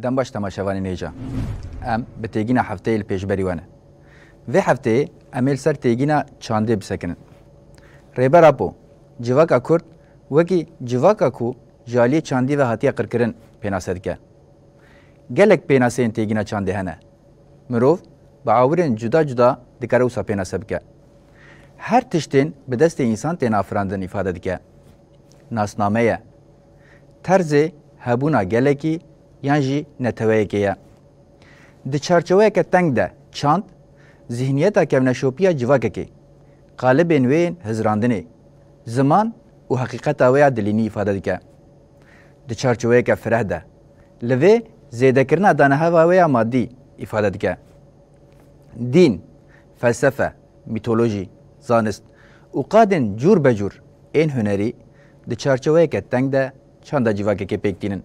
دم باش تماشاوانی نیجا ام به تیگینا هفته ال پیشبری وانه و هفته امیل سر تیگینا چانده بسکنن ریبر اپو جواکا کرد وکی جواکا کو جالی چاندی و هاتیا قرکرن پیناسد که گلک پیناسین تیگینا چانده هنه مروف با آورین جدا جدا دکاره اوسا پیناسب که هر تشتین به دست انسان تین افراندن ifade دکه ناسنامه طرز هبونا گلکی یعنی نتوه که د چارچوه که تنگ ده چاند ذهنیتا کمنشوپیا جواکه که قالب انوین هزراندنه زمان و حقیقت آویا دلینی ifade دکه د چارچوه که فره ده لوه زیده کرنا دانه هواویا مادی ifade دکه دین، فلسفه، میتولوژی، زانست و قادن جور بجور این هنری د چارچوه که تنگ ده چند جواکه که پیکتینن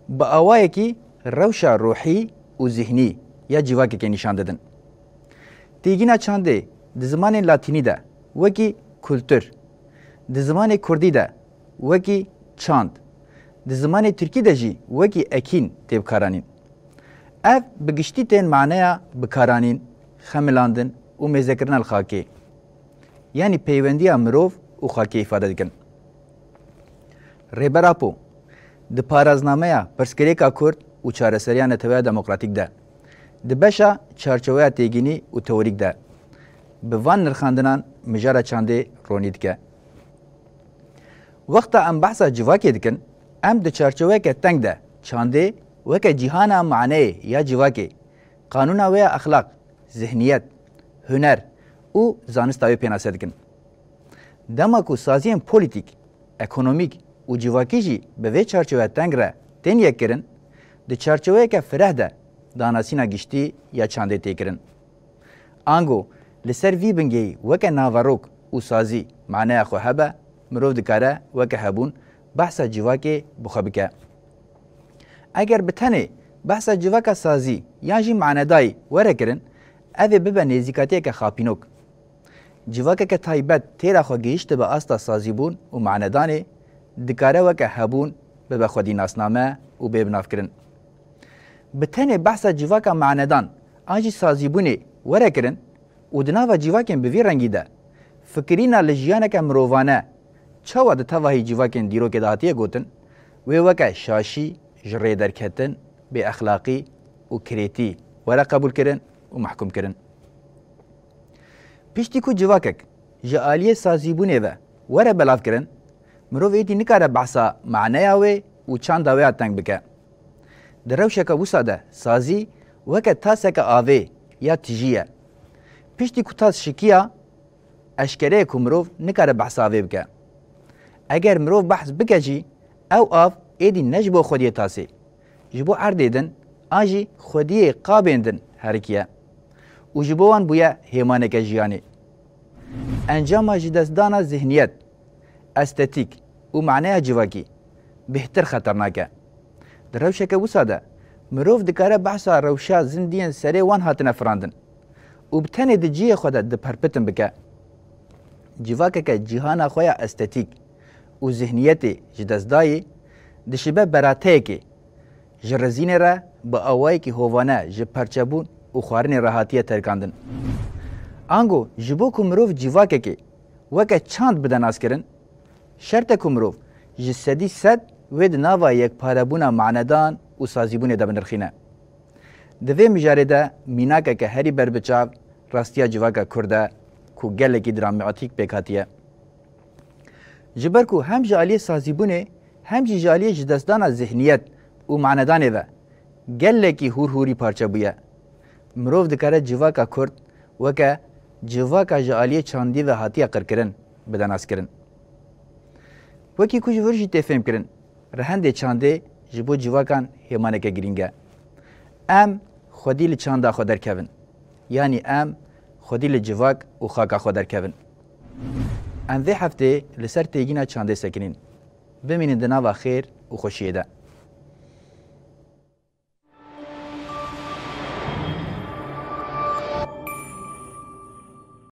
با آوائه که روشا روحی و ذهنی یا جواکه که نشان دادن تیگینا چانده د زمان لاتینی ده وکی کلتور د زمان کردی ده وکی چاند د زمان ترکی ده جی وکی اکین تیبکارانین اف بگشتی تین معنی بکارانین خملاندن و میزکرن الخاکی یعنی پیوندی مروف و خاکی ifade دکن ریبراپو د پارازنامه پرسکریکا کرد و چارەسەریان نەتەوەیە دموکراتیک ده د بەشە چارچەوەیە تێگینی و تەوریک ده bi van nirxandinan mijara çandê ronî dike wexta em behsa civakê dikin em di çarçeweke teng de çandê weke cîhana maneyê ya civakê qanûna wê ya exlaq zihniyet huner û zanista wê pênase dikin dema ku saziyên polîtîk ekonomîk û civakî jî bi vê çarçewe teng re tên yekkirin di çarçeweyeke fireh de danasîna giştî ya çandê têkirin ango li ser vî bingehî weke naverok û sazî maneya xwe hebe mirov dikare weke hebûn behsa civakê bixwe bike eger bi tenê behsa civaka sazî yan jî manedayî were kirin ev ê bibe nêzîkatiyeke xapînok civakeke taybet têra xwe gihîşti bi asta sazîbûn û manedanê dikare weke hebûn bibe xwedî nasname û bêbinavkirin bi tenê behsa civaka manedan an jî sazîbûnê were kirin û di nava civakên bi vî rengî de fikirîna li jiyaneke mirovane çawa di tevahî civakên dîrokê de hatiye gotin wê weke şaşî ji rê derketin bêexlaqî û kirêtî were qebûl kirin û mehkûm kirin piştî ku civakek ji aliyê sazîbûnê ve were belav kirin mirov êdî nikare behsa maneya wê û çanda wê ya teng bike di rewşeke wisa de sazî weke taseke avê ya tijî ye piştî ku tas şikiya eşkereyê ku mirov nikare behsa avê bike eger mirov behs bike jî ew av êdî ne ji bo xwediyê tasê ji bo erdê din an jî xwediyê qabên din herkiye û ji bo wan bûye hêmaneke jiyanê encama ji destdana zihniyet estetik û maneya civakî bêhtir xeternak e di rewşeke wisa de mirov dikare behsa rewşa zindiyên serê wan hatine firandin û bi tenê di ciyê xwe de diperpitin bike civakeke cîhana xwe ya estetik û zihniyetê ji destdayê dişibe berateyekê ji rezînê re bi awayekî hovane ji perçebûn û xwarinê re hatiye terkandin ango ji bo ku mirov civakekê weke çand bide naskirin şert ku mirov ji sedî sed wê di nava yekparebûna manedan û sazîbûnê de binirxîne di vê mijarê de mînakeke herî berbiçav rastiya civaka kurd e ku gelekî dramatîk pêk hatiye ji ber ku hem ji aliyê sazîbûnê hem jî ji aliyê ji destdana zihniyet û manedanê ve gelekî hûrhûrî parçe bûye mirov dikare civaka kurd weke civaka ji aliyê çandî ve hatiye qirkirin bide naskirin wekî ku ji vir jî tê fêmkirin rihendê çandê ji bo civakan hêmaneke girîng e em xwedî li çanda xwe derkevin yanî em xwedî li civak û xaka xwe derkevin em vê heftê li ser têgîna çandê sekinîn bimînin di nava xêr û xweşiyê de